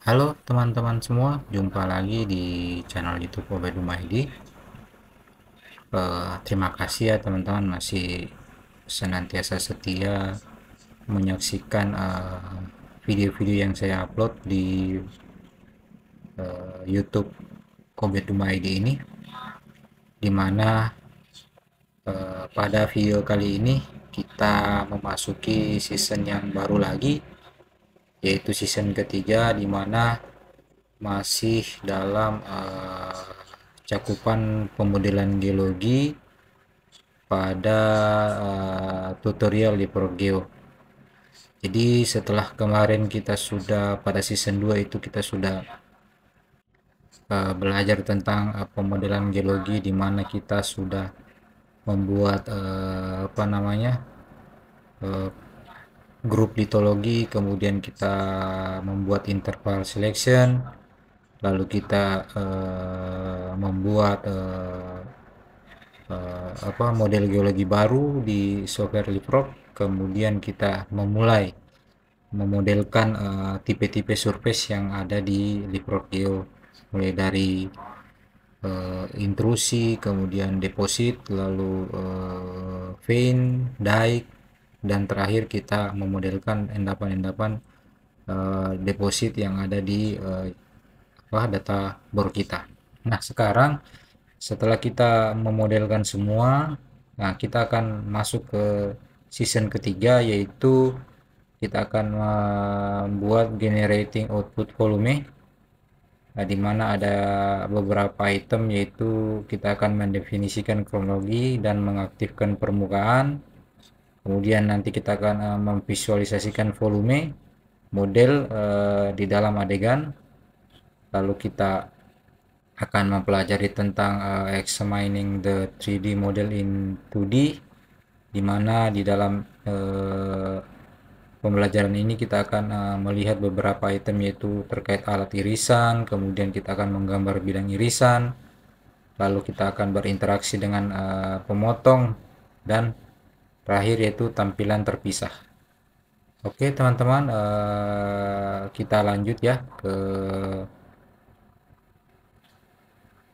Halo teman-teman semua, jumpa lagi di channel YouTube Obed Humaydi. Terima kasih ya teman-teman masih senantiasa setia menyaksikan video-video yang saya upload di YouTube Obed Humaydi ini, dimana pada video kali ini kita memasuki season yang baru lagi, yaitu season ketiga, dimana masih dalam cakupan pemodelan geologi pada tutorial di ProGeo. Jadi setelah kemarin kita sudah pada season 2 itu kita sudah belajar tentang pemodelan geologi, di mana kita sudah membuat uh, grup litologi, kemudian kita membuat interval selection, lalu kita membuat model geologi baru di software Leapfrog. Kemudian kita memulai memodelkan tipe-tipe surface yang ada di Leapfrog Geo, mulai dari intrusi, kemudian deposit, lalu vein, dike, dan terakhir kita memodelkan endapan-endapan deposit yang ada di data bor kita. Nah, sekarang setelah kita memodelkan semua, nah kita akan masuk ke season ketiga, yaitu kita akan membuat generating output volume. Nah, di mana ada beberapa item, yaitu kita akan mendefinisikan kronologi dan mengaktifkan permukaan. Kemudian nanti kita akan memvisualisasikan volume model di dalam adegan. Lalu kita akan mempelajari tentang examining the 3D model in 2D, di mana di dalam pembelajaran ini kita akan melihat beberapa item, yaitu terkait alat irisan, kemudian kita akan menggambar bidang irisan, lalu kita akan berinteraksi dengan pemotong, dan terakhir yaitu tampilan terpisah. Oke teman-teman, kita lanjut ya ke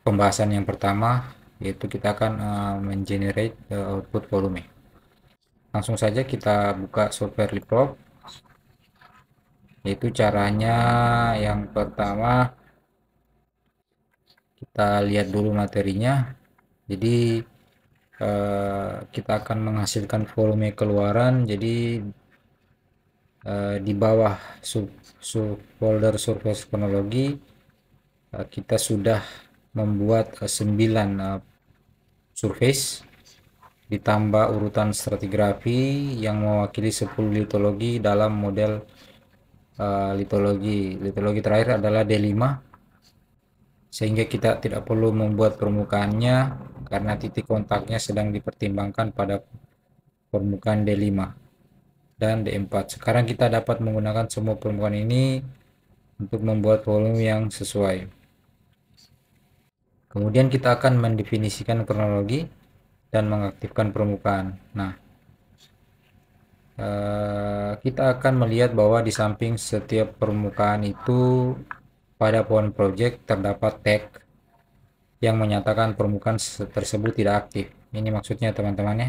pembahasan yang pertama, yaitu kita akan mengenerate output volume. Langsung saja kita buka software Leapfrog. Yaitu caranya, yang pertama kita lihat dulu materinya. Jadi kita akan menghasilkan volume keluaran. Jadi di bawah folder surface kronologi kita sudah membuat 9 surface, ditambah urutan stratigrafi yang mewakili 10 litologi dalam model litologi terakhir adalah D5, sehingga kita tidak perlu membuat permukaannya karena titik kontaknya sedang dipertimbangkan pada permukaan D5 dan D4. Sekarang kita dapat menggunakan semua permukaan ini untuk membuat volume yang sesuai. Kemudian kita akan mendefinisikan kronologi dan mengaktifkan permukaan. Nah, kita akan melihat bahwa di samping setiap permukaan itu pada pohon project terdapat tag yang menyatakan permukaan tersebut tidak aktif. Ini maksudnya teman-teman ya,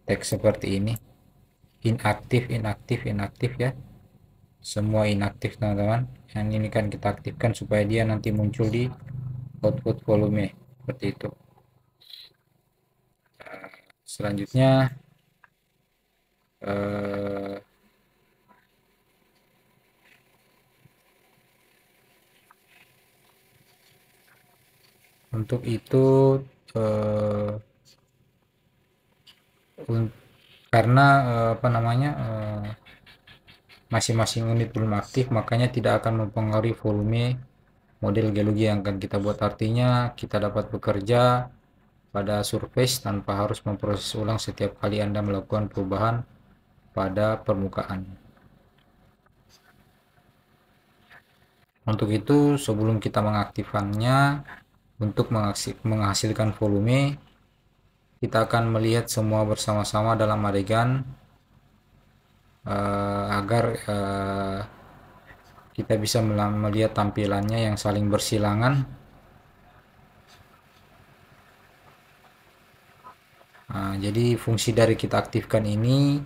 tag seperti ini, inaktif, inaktif, inaktif ya, semua inaktif teman-teman. Yang ini kan kita aktifkan supaya dia nanti muncul di output volume seperti itu. Selanjutnya untuk itu karena masing-masing unit belum aktif, makanya tidak akan mempengaruhi volume model geologi yang akan kita buat. Artinya kita dapat bekerja pada surface tanpa harus memproses ulang setiap kali Anda melakukan perubahan pada permukaan. Untuk itu, sebelum kita mengaktifkannya untuk menghasilkan volume, kita akan melihat semua bersama-sama dalam adegan agar kita bisa melihat tampilannya yang saling bersilangan. Nah, jadi fungsi dari kita aktifkan ini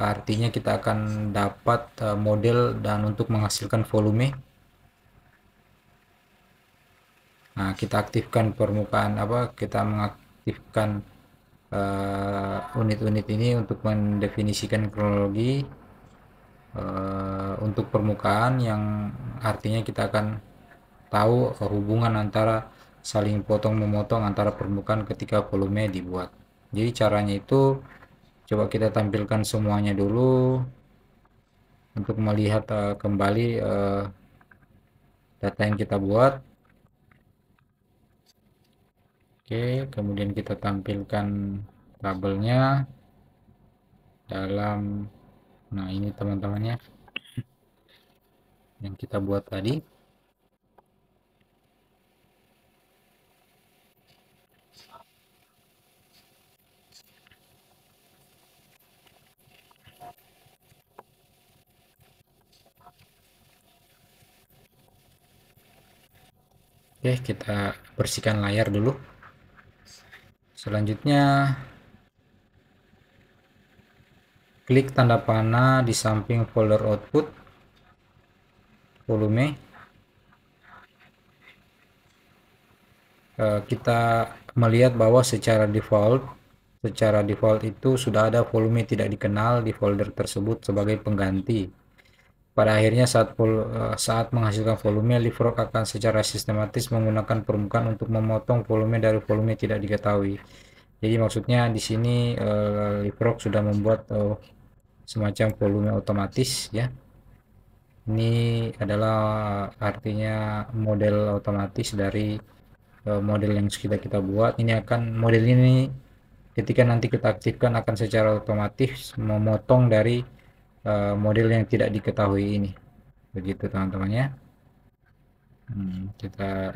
artinya kita akan dapat model dan untuk menghasilkan volume. Nah, kita aktifkan permukaan apa? Kita mengaktifkan unit-unit ini untuk mendefinisikan kronologi untuk permukaan yang artinya kita akan tahu hubungan antara saling potong memotong antara permukaan ketika volume dibuat. Jadi caranya itu coba kita tampilkan semuanya dulu untuk melihat kembali data yang kita buat. Oke, kemudian kita tampilkan tabelnya dalam, nah ini teman-temannya yang kita buat tadi. Oke, kita bersihkan layar dulu. Selanjutnya klik tanda panah di samping folder output volume. Kita melihat bahwa secara default itu sudah ada volume tidak dikenal di folder tersebut sebagai pengganti. Pada akhirnya saat menghasilkan volume, Leapfrog akan secara sistematis menggunakan permukaan untuk memotong volume dari volume tidak diketahui. Jadi maksudnya di sini Leapfrog sudah membuat semacam volume otomatis ya. Ini adalah artinya model otomatis dari model yang sudah kita buat. Ini akan model ini ketika nanti kita aktifkan akan secara otomatis memotong dari model yang tidak diketahui ini. Begitu teman-teman ya. Kita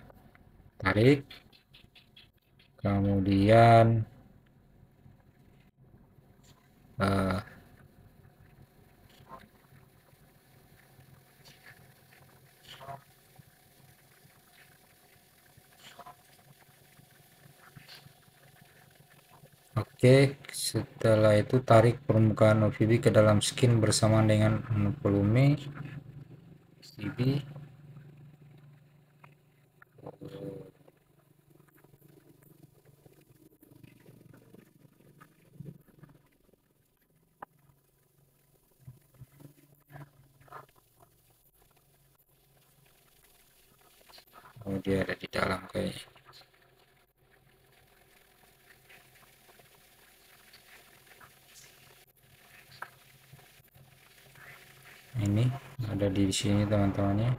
tarik, kemudian eh, oke, setelah itu tarik permukaan OVB ke dalam skin bersama dengan volume CB. Oh, dia ada di dalam kayaknya. Ini ada di sini teman-temannya.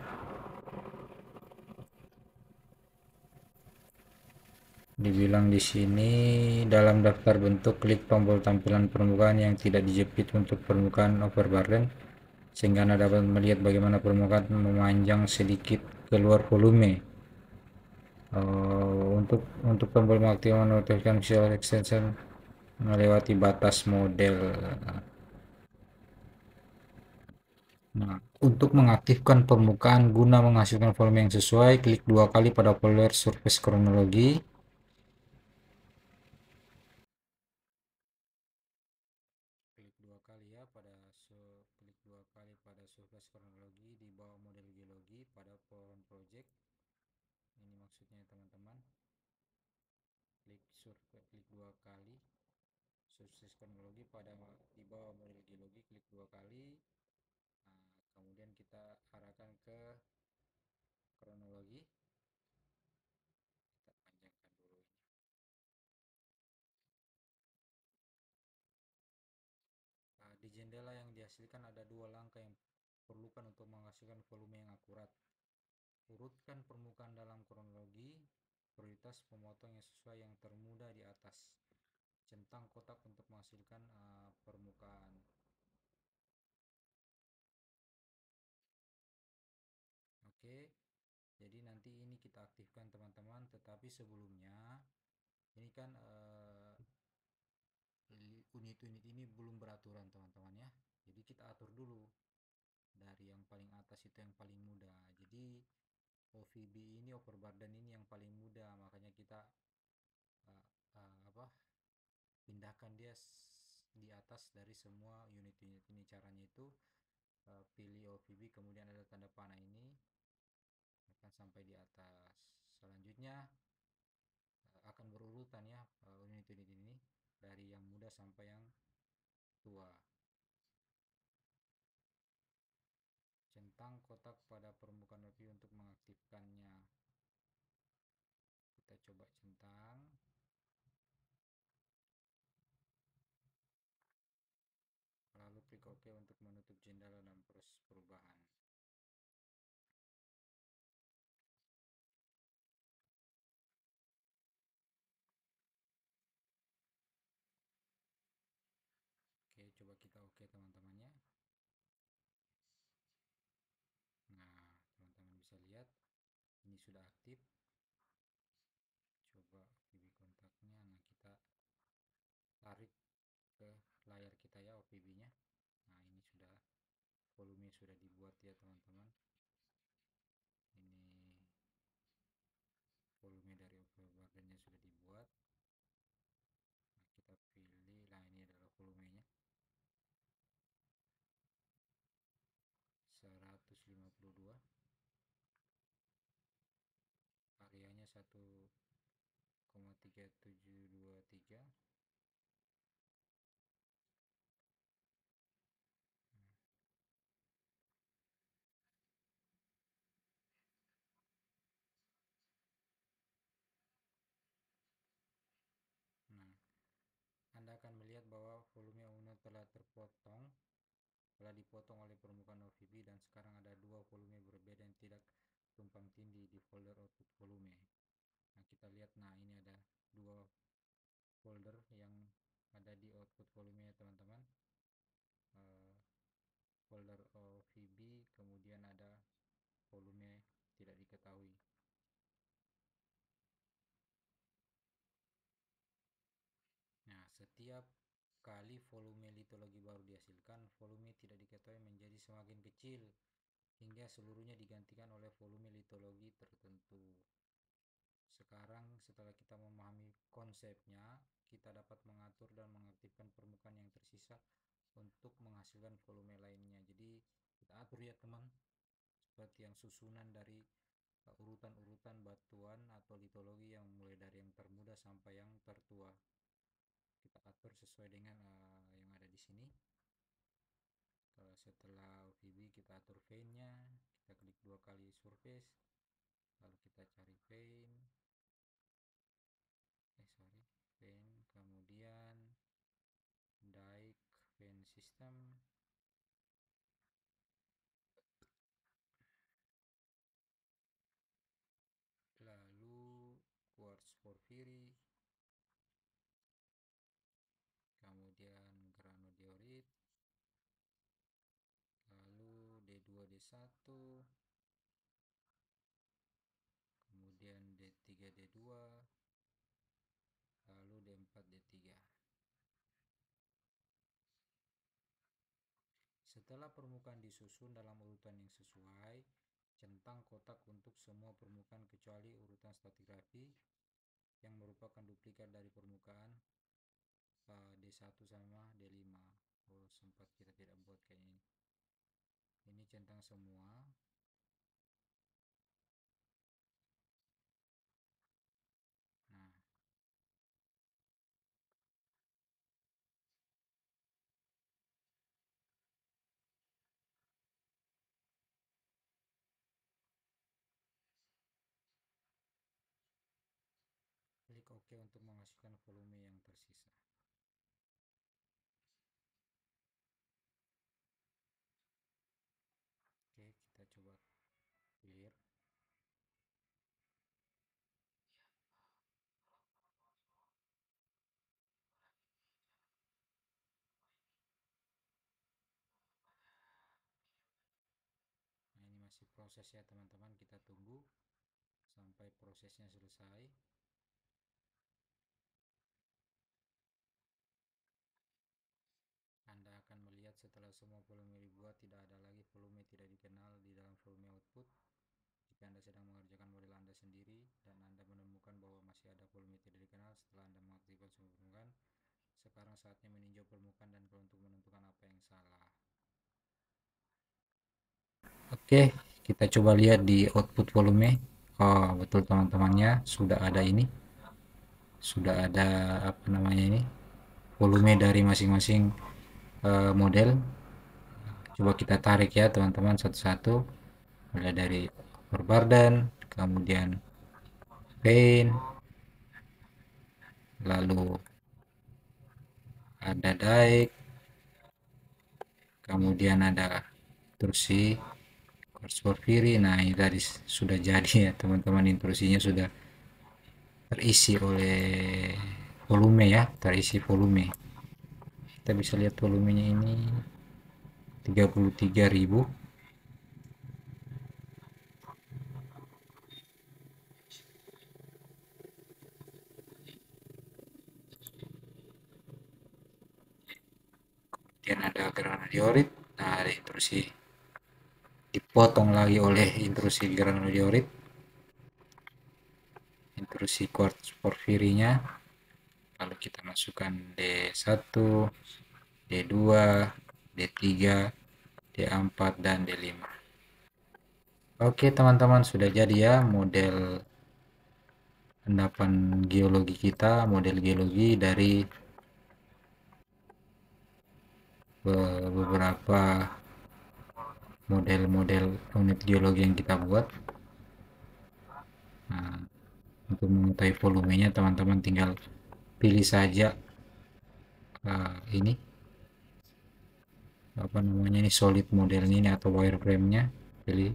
Dibilang di sini dalam daftar bentuk klik tombol tampilan permukaan yang tidak dijepit untuk permukaan overburden sehingga Anda dapat melihat bagaimana permukaan memanjang sedikit keluar volume. Untuk tombol mengaktifkan notification visual extension melewati batas model. Nah, untuk mengaktifkan permukaan guna menghasilkan volume yang sesuai, klik dua kali pada folder surface kronologi. Surface kronologi di bawah model geologi pada pohon project. Ini maksudnya teman-teman. Klik dua kali surface kronologi pada di bawah model geologi, klik dua kali. Nah, kemudian kita arahkan ke kronologi. Kita panjangkan dulu ini. Nah, di jendela yang dihasilkan ada dua langkah yang perlukan untuk menghasilkan volume yang akurat. Urutkan permukaan dalam kronologi, prioritas pemotong yang sesuai yang termuda di atas. Centang kotak untuk menghasilkan permukaan. Oke, jadi nanti ini kita aktifkan teman-teman, tetapi sebelumnya ini kan unit-unit ini belum beraturan teman-teman ya. Jadi kita atur dulu. dari yang paling atas itu yang paling muda. Jadi OVB ini, overburden ini yang paling muda, makanya kita uh, apa, pindahkan dia di atas dari semua unit-unit ini. Caranya itu pilih OVB, kemudian ada tanda panah ini, akan sampai di atas. Selanjutnya akan berurutan ya, unit-unit ini dari yang muda sampai yang tua. Centang kotak pada permukaan OVB untuk mengaktifkannya. Kita coba centang, lalu klik OK untuk menutup jendela dan proses perubahan. Oke, coba kita OK teman-temannya. Nah, teman-teman bisa lihat ini sudah aktif. Coba OVB kontaknya. Nah, kita tarik ke layar kita ya OVB-nya. Nah, ini sudah, volume sudah dibuat ya teman-teman. Ini volume dari overburdennya sudah dibuat. Nah, kita pilih, nah ini adalah volumenya 152, areanya 1,3723. Nah, Anda akan melihat bahwa volume unit telah dipotong oleh permukaan OVB, dan sekarang ada dua volume berbeda yang tidak tumpang tindih di folder output volume. Nah, kita lihat, nah ini ada dua folder yang ada di output volume ya teman-teman. Folder OVB, kemudian ada volume tidak diketahui. Nah, setiap kali volume litologi baru dihasilkan, volume tidak diketahui menjadi semakin kecil hingga seluruhnya digantikan oleh volume litologi tertentu. Sekarang setelah kita memahami konsepnya, kita dapat mengatur dan mengaktifkan permukaan yang tersisa untuk menghasilkan volume lainnya. Jadi kita atur ya teman, seperti yang susunan dari urutan-urutan batuan atau litologi yang mulai dari yang termuda sampai yang tertua. Kita atur sesuai dengan yang ada di sini. Setelah OVB kita atur vein-nya, kita klik dua kali surface, lalu kita cari vein, vein, kemudian dike vein system, lalu quartz porphyry, kemudian granodiorit, lalu D2D1, kemudian D3D2, lalu D4D3. Setelah permukaan disusun dalam urutan yang sesuai, centang kotak untuk semua permukaan kecuali urutan stratigrafi yang merupakan duplikat dari permukaan D1 sama D5. Oh, sempat kita tidak buat kayak ini. Ini centang semua. Nah, klik OK untuk menghasilkan volume yang tersisa. Oke, kita coba clear. Nah, ini masih proses ya teman-teman, kita tunggu sampai prosesnya selesai. Anda akan melihat setelah semua volume dibuat, tidak ada lagi volume tidak dikenal di dalam volume output. Jika Anda sedang mengerjakan model Anda sendiri dan Anda menemukan bahwa masih ada volume tidak dikenal setelah Anda mengaktifkan semua permukaan, sekarang saatnya meninjau permukaan dan untuk menentukan apa yang salah. Oke, kita coba lihat di output volume. Oh, betul teman-temannya, sudah ada ini. Sudah ada apa namanya ini? Volume dari masing-masing model. Coba kita tarik ya teman-teman satu-satu. Mulai dari overburden, kemudian vein, lalu ada dike, kemudian ada intrusi quartz porphyry. Nah, ini tadi sudah jadi ya teman-teman, intrusinya sudah terisi oleh volume ya, terisi volume. Kita bisa lihat volumenya ini 33.000. Kemudian ada granulodiorit. Nah, ada intrusi dipotong lagi oleh intrusi granulodiorit, intrusi quartz porphyrinya. Lalu kita masukkan D1, D2, D3, D4, dan D5. Oke teman-teman, sudah jadi ya model endapan geologi kita, model geologi dari beberapa model-model unit geologi yang kita buat. Nah, untuk mengetahui volumenya teman-teman tinggal pilih saja ini apa namanya ini solid modelnya ini atau wireframe-nya, pilih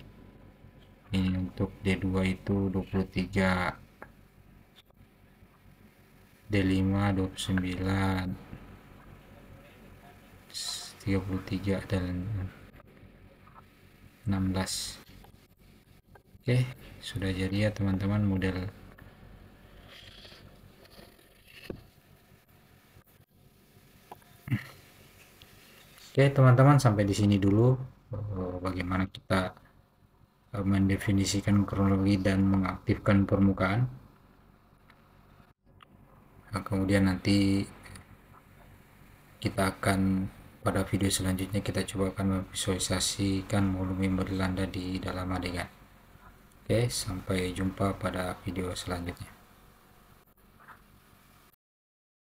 ini. Untuk D2 itu 23, D5 29, 33, dan 16. Oke, sudah jadi ya teman-teman model. Oke teman-teman, sampai di sini dulu bagaimana kita mendefinisikan kronologi dan mengaktifkan permukaan. Nah, kemudian nanti kita akan pada video selanjutnya kita coba akan memvisualisasikan volume model Anda di dalam adegan. Oke, sampai jumpa pada video selanjutnya.